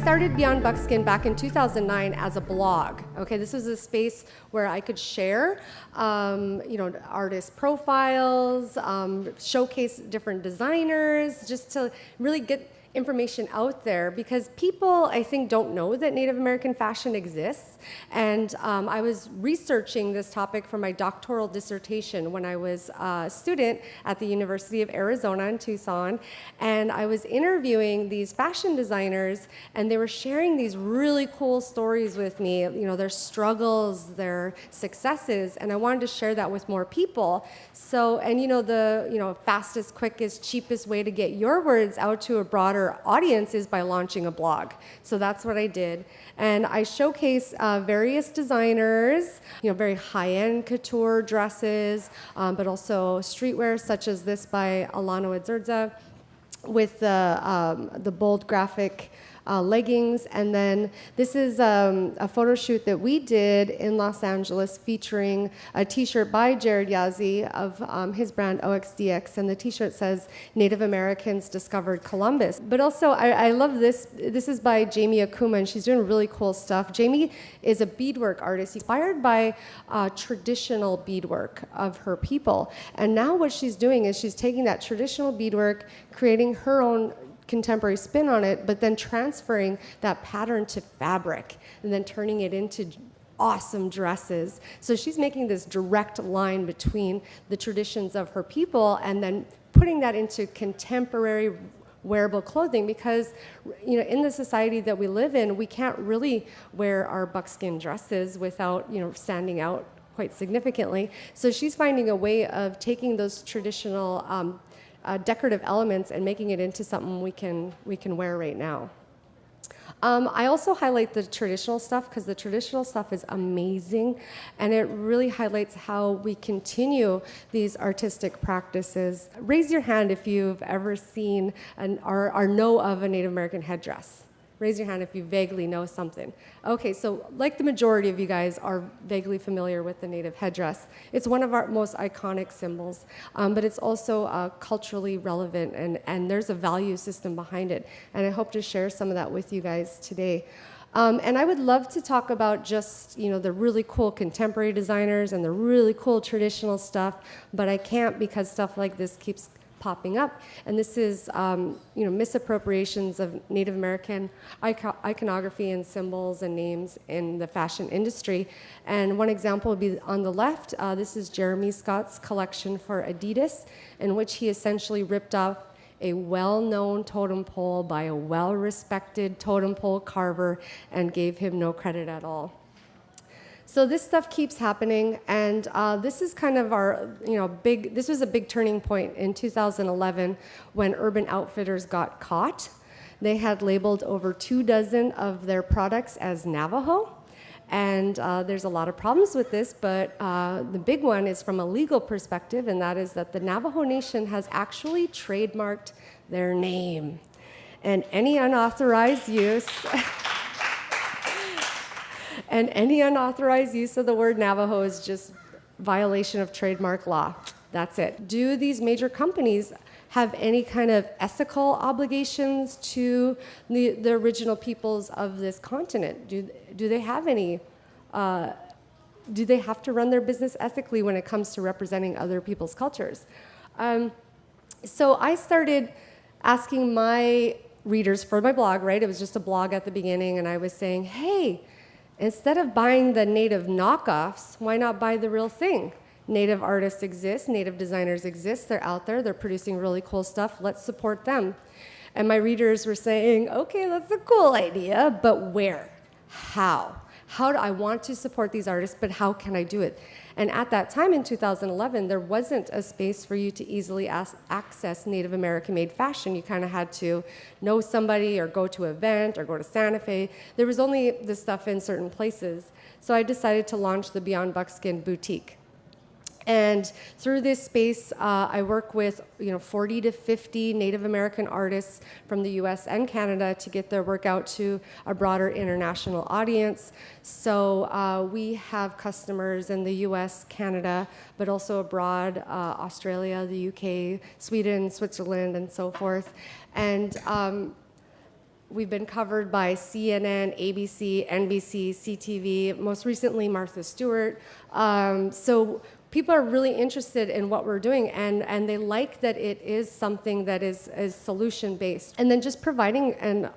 started Beyond Buckskin back in 2009 as a blog. Okay, this was a space where I could share, artist profiles, showcase different designers, just to really get information out there, because people, I think, don't know that Native American fashion exists. And I was researching this topic for my doctoral dissertation when I was a student at the University of Arizona in Tucson. And I was interviewing these fashion designers, and they were sharing these really cool stories with me, their struggles, their successes, and I wanted to share that with more people. So, and the fastest, quickest, cheapest way to get your words out to a broader audience is by launching a blog. So that's what I did. And I showcase various designers, very high-end couture dresses, but also streetwear such as this by Alano Edzurdza with the bold graphic leggings. And then this is a photo shoot that we did in Los Angeles featuring a t-shirt by Jared Yazzie of his brand OXDX, and the t-shirt says Native Americans discovered Columbus. But also I love this. This is by Jamie Akuma, and she's doing really cool stuff. Jamie is a beadwork artist inspired by traditional beadwork of her people, and now what she's doing is she's taking that traditional beadwork, creating her own contemporary spin on it, but then transferring that pattern to fabric and then turning it into awesome dresses. So she's making this direct line between the traditions of her people and then putting that into contemporary wearable clothing, because in the society that we live in, we can't really wear our buckskin dresses without standing out quite significantly. So she's finding a way of taking those traditional decorative elements and making it into something we can wear right now. I also highlight the traditional stuff because the traditional stuff is amazing, and it really highlights how we continue these artistic practices. Raise your hand if you've ever seen or know of a Native American headdress. Raise your hand if you vaguely know something. Okay, so like the majority of you guys are vaguely familiar with the Native headdress. It's one of our most iconic symbols, but it's also culturally relevant, and there's a value system behind it. And I hope to share some of that with you guys today. And I would love to talk about just the really cool contemporary designers and the really cool traditional stuff, but I can't because stuff like this keeps popping up. And this is misappropriations of Native American iconography and symbols and names in the fashion industry. And one example would be on the left. This is Jeremy Scott's collection for Adidas, in which he essentially ripped off a well-known totem pole by a well-respected totem pole carver and gave him no credit at all. So this stuff keeps happening, and this is kind of our, this was a big turning point in 2011 when Urban Outfitters got caught. They had labeled over 24 of their products as Navajo, and there's a lot of problems with this, but the big one is from a legal perspective, and that is that the Navajo Nation has actually trademarked their name, and any unauthorized use and any unauthorized use of the word Navajo is just violation of trademark law. That's it. Do these major companies have any kind of ethical obligations to the original peoples of this continent? Do they have any? Do they have to run their business ethically when it comes to representing other people's cultures? So I started asking my readers for my blog, right? It was just a blog at the beginning, and I was saying, hey, instead of buying the Native knockoffs, why not buy the real thing? Native artists exist, Native designers exist, they're out there, they're producing really cool stuff, let's support them. And my readers were saying, okay, that's a cool idea, but where? How? How do I want to support these artists, but how can I do it? And at that time in 2011, there wasn't a space for you to easily access Native American-made fashion. You kind of had to know somebody or go to an event or go to Santa Fe. There was only this stuff in certain places. So I decided to launch the Beyond Buckskin boutique. And through this space, I work with 40 to 50 Native American artists from the US and Canada to get their work out to a broader international audience. So we have customers in the US, Canada, but also abroad, Australia, the UK, Sweden, Switzerland, and so forth. And We've been covered by CNN, ABC, NBC, CTV, most recently Martha Stewart. So people are really interested in what we're doing, and they like that it is something that is solution-based. And then just providing an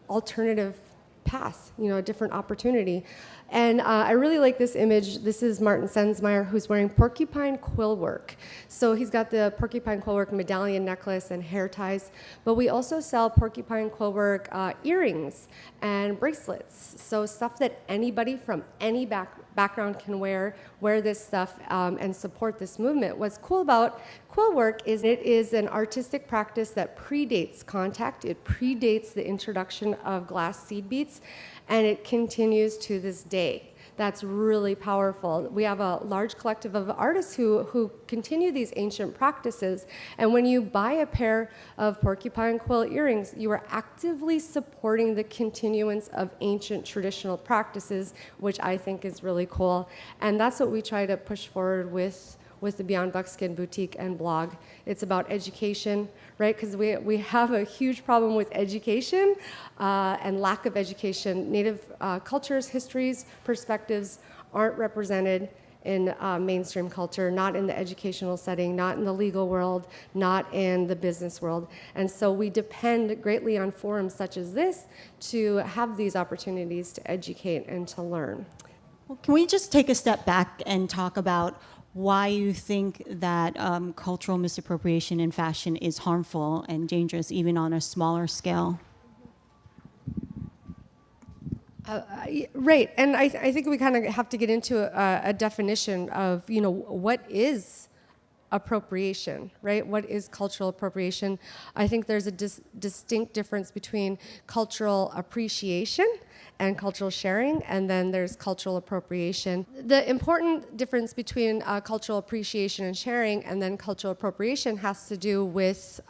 alternative path, a different opportunity. And I really like this image. This is Martin Sensmeyer, who's wearing porcupine quill work. So he's got the porcupine quill work medallion necklace and hair ties, but we also sell porcupine quill work earrings and bracelets. So stuff that anybody from any background can wear this stuff and support this movement. What's cool about quill work is it is an artistic practice that predates contact. It predates the introduction of glass seed beads, and it continues to this day. That's really powerful. We have a large collective of artists who continue these ancient practices, and when you buy a pair of porcupine quill earrings, you are actively supporting the continuance of ancient traditional practices, which I think is really cool. And that's what we try to push forward with the Beyond Buckskin boutique and blog. It's about education, right? Because we have a huge problem with education and lack of education. Native cultures, histories, perspectives aren't represented in mainstream culture, not in the educational setting, not in the legal world, not in the business world. And so we depend greatly on forums such as this to have these opportunities to educate and to learn. Well, can we just take a step back and talk about why you think that cultural misappropriation in fashion is harmful and dangerous, even on a smaller scale? Right, and I think we kind of have to get into a definition of, what is appropriation, right? What is cultural appropriation? I think there's a distinct difference between cultural appreciation and cultural sharing, and then there's cultural appropriation. The important difference between cultural appreciation and sharing and then cultural appropriation has to do with,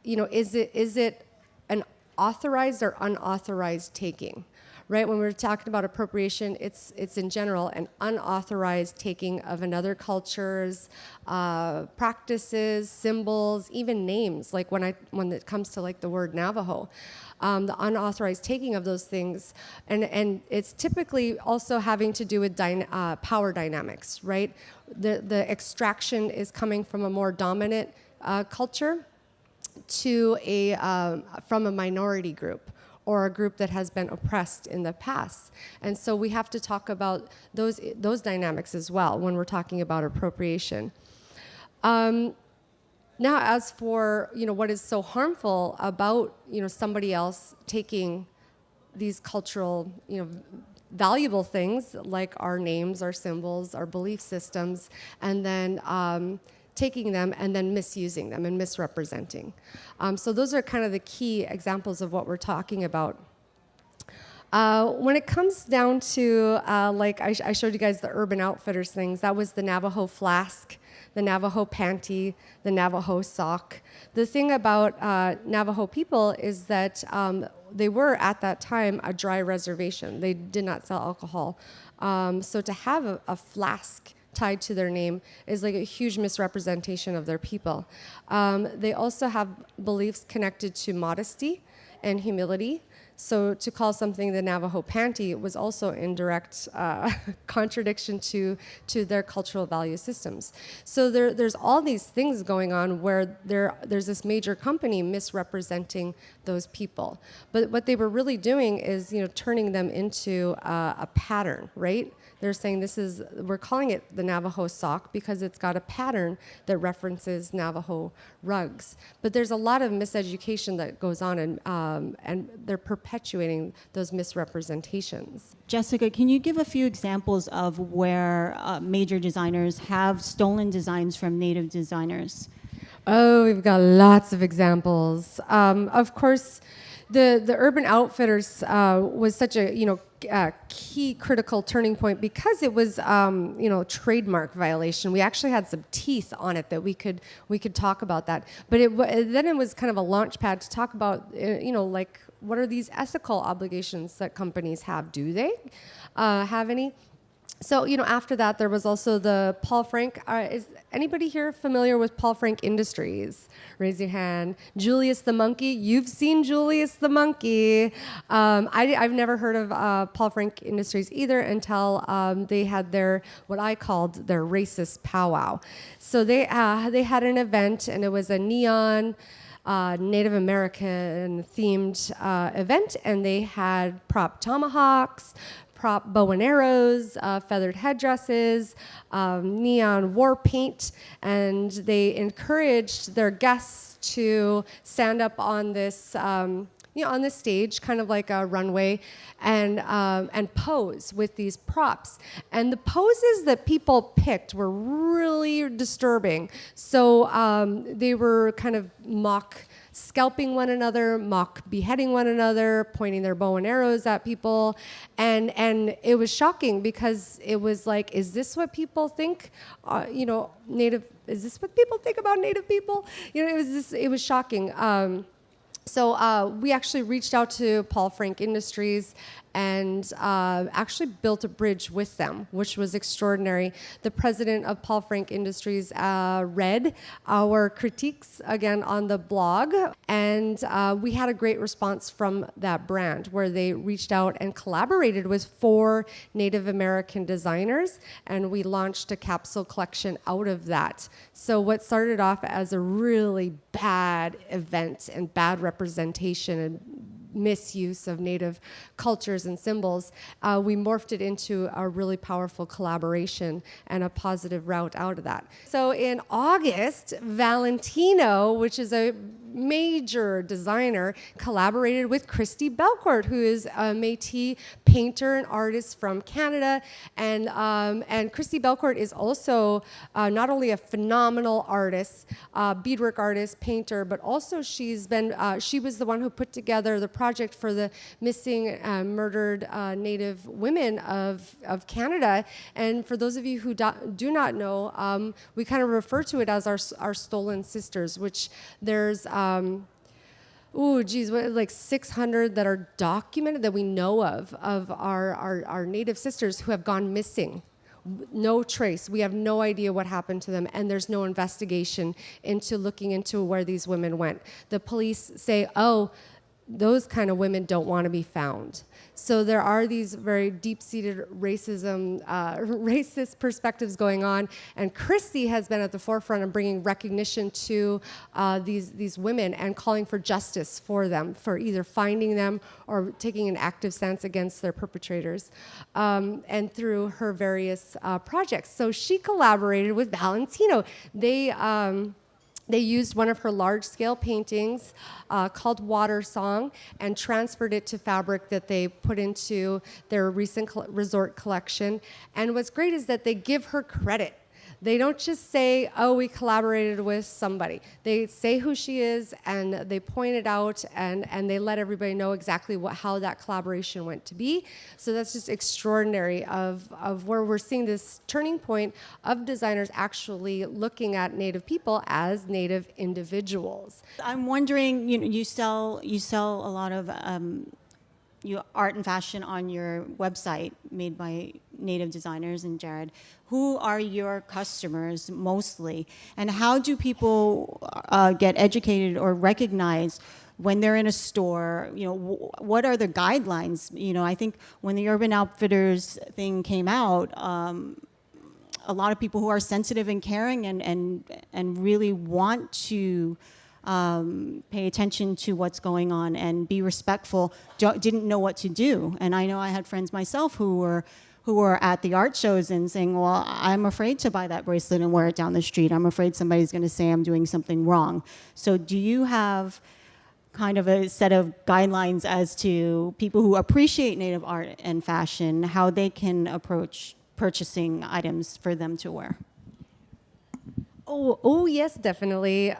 is it an authorized or unauthorized taking? Right, when we're talking about appropriation, it's in general an unauthorized taking of another culture's practices, symbols, even names. Like when it comes to like the word Navajo, the unauthorized taking of those things, and it's typically also having to do with power dynamics. Right, the extraction is coming from a more dominant culture to from a minority group, or a group that has been oppressed in the past. And so we have to talk about those dynamics as well when we're talking about appropriation. Now, as for what is so harmful about somebody else taking these cultural valuable things like our names, our symbols, our belief systems, and then taking them and then misusing them and misrepresenting. So those are kind of the key examples of what we're talking about. When it comes down to, like I showed you guys the Urban Outfitters things, that was the Navajo flask, the Navajo panty, the Navajo sock. The thing about Navajo people is that they were at that time a dry reservation. They did not sell alcohol. So to have a flask tied to their name is like a huge misrepresentation of their people. They also have beliefs connected to modesty and humility. So to call something the Navajo panty was also in direct contradiction to their cultural value systems. So there's all these things going on where there's this major company misrepresenting those people. But what they were really doing is turning them into a pattern, right? They're saying we're calling it the Navajo sock because it's got a pattern that references Navajo rugs. But there's a lot of miseducation that goes on, and they're perpetuating those misrepresentations. Jessica, can you give a few examples of where major designers have stolen designs from native designers? Oh, we've got lots of examples. Of course, the Urban Outfitters was such a key critical turning point because it was trademark violation. We actually had some teeth on it that we could talk about that. But then it was kind of a launch pad to talk about like what are these ethical obligations that companies have? Do they have any? So, after that, there was also the Paul Frank. Is anybody here familiar with Paul Frank Industries? Raise your hand. Julius the Monkey. You've seen Julius the Monkey. I've never heard of Paul Frank Industries either until they had what I called their racist powwow. So they had an event, and it was a neon Native American themed event, and they had prop tomahawks, prop bow and arrows, feathered headdresses, neon war paint, and they encouraged their guests to stand up on this, on this stage, kind of like a runway, and pose with these props. And the poses that people picked were really disturbing. So they were kind of mock scalping one another, mock beheading one another, pointing their bow and arrows at people, and it was shocking because it was like, is this what people think? Native. Is this what people think about Native people? It was shocking. So we actually reached out to Paul Frank Industries and actually built a bridge with them, which was extraordinary. The president of Paul Frank Industries read our critiques again on the blog, and we had a great response from that brand where they reached out and collaborated with 4 Native American designers, and we launched a capsule collection out of that. So what started off as a really bad event and bad representation and misuse of Native cultures and symbols, we morphed it into a really powerful collaboration and a positive route out of that. So in August, Valentino, which is a major designer, collaborated with Christy Belcourt, who is a Métis painter and artist from Canada. And Christy Belcourt is also not only a phenomenal artist, beadwork artist, painter, but also she was the one who put together the project for the missing, murdered Native women of Canada. And for those of you who do not know, we kind of refer to it as our stolen sisters, which there's like 600 that are documented that we know of our Native sisters who have gone missing. No trace. We have no idea what happened to them, and there's no investigation into looking into where these women went. The police say, oh, those kind of women don't want to be found. So there are these very deep-seated racist perspectives going on, and Christy has been at the forefront of bringing recognition to these women and calling for justice for them, for either finding them or taking an active stance against their perpetrators, and through her various projects. So she collaborated with Valentino. They used one of her large-scale paintings called Water Song and transferred it to fabric that they put into their recent resort collection. And what's great is that they give her credit. They don't just say, oh, we collaborated with somebody. They say who she is, and they point it out, and they let everybody know exactly how that collaboration went to be. So that's just extraordinary of where we're seeing this turning point of designers actually looking at Native people as Native individuals. I'm wondering, you sell a lot of art and fashion on your website made by Native designers and Jared. Who are your customers mostly, and how do people get educated or recognize when they're in a store? What are the guidelines? I think when the Urban Outfitters thing came out, a lot of people who are sensitive and caring and really want to pay attention to what's going on and be respectful didn't know what to do. And I know I had friends myself who were at the art shows and saying, well, I'm afraid to buy that bracelet and wear it down the street. I'm afraid somebody's going to say I'm doing something wrong. So do you have kind of a set of guidelines as to people who appreciate Native art and fashion, how they can approach purchasing items for them to wear? Oh yes, definitely.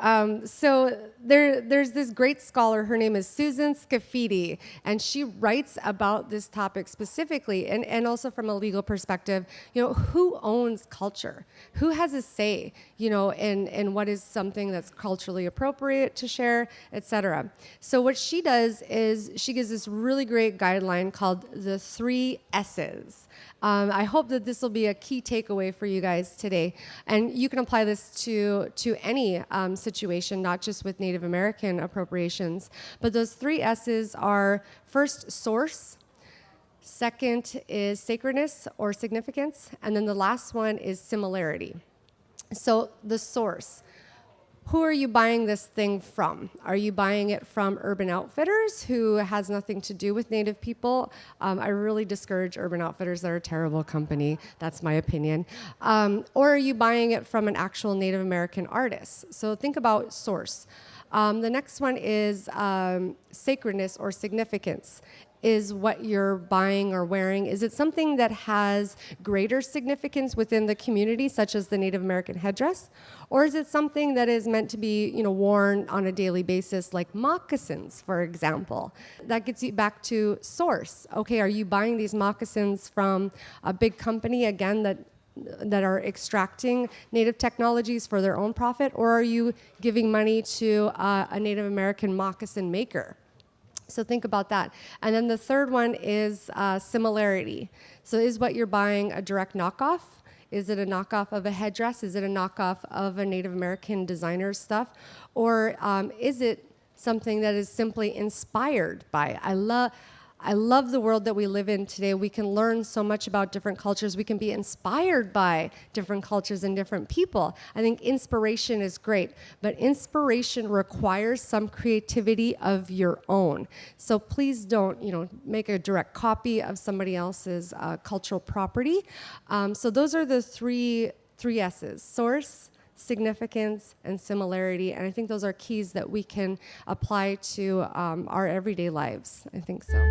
So there's this great scholar, her name is Susan Scafidi, and she writes about this topic specifically, and also from a legal perspective, who owns culture? Who has a say, in what is something that's culturally appropriate to share, etc. So what she does is she gives this really great guideline called the 3 S's. I hope that this will be a key takeaway for you guys today. And you can apply this to any situation, not just with Native American appropriations. But those 3 S's are, first, source. Second is sacredness or significance. And then the last one is similarity. So the source. Who are you buying this thing from? Are you buying it from Urban Outfitters, who has nothing to do with Native people? I really discourage Urban Outfitters. They're a terrible company. That's my opinion. Or are you buying it from an actual Native American artist? So think about source. The next one is sacredness or significance. Is what you're buying or wearing, is it something that has greater significance within the community, such as the Native American headdress? Or is it something that is meant to be, worn on a daily basis, like moccasins, for example? That gets you back to source. Okay, are you buying these moccasins from a big company, again, that are extracting native technologies for their own profit? Or are you giving money to a Native American moccasin maker? So think about that. And then the third one is similarity. So is what you're buying a direct knockoff? Is it a knockoff of a headdress? Is it a knockoff of a Native American designer's stuff? Or is it something that is simply inspired by? I love the world that we live in today. We can learn so much about different cultures. We can be inspired by different cultures and different people. I think inspiration is great, but inspiration requires some creativity of your own. So please don't, make a direct copy of somebody else's cultural property. So those are the three S's: source, significance, and similarity. And I think those are keys that we can apply to our everyday lives. I think so.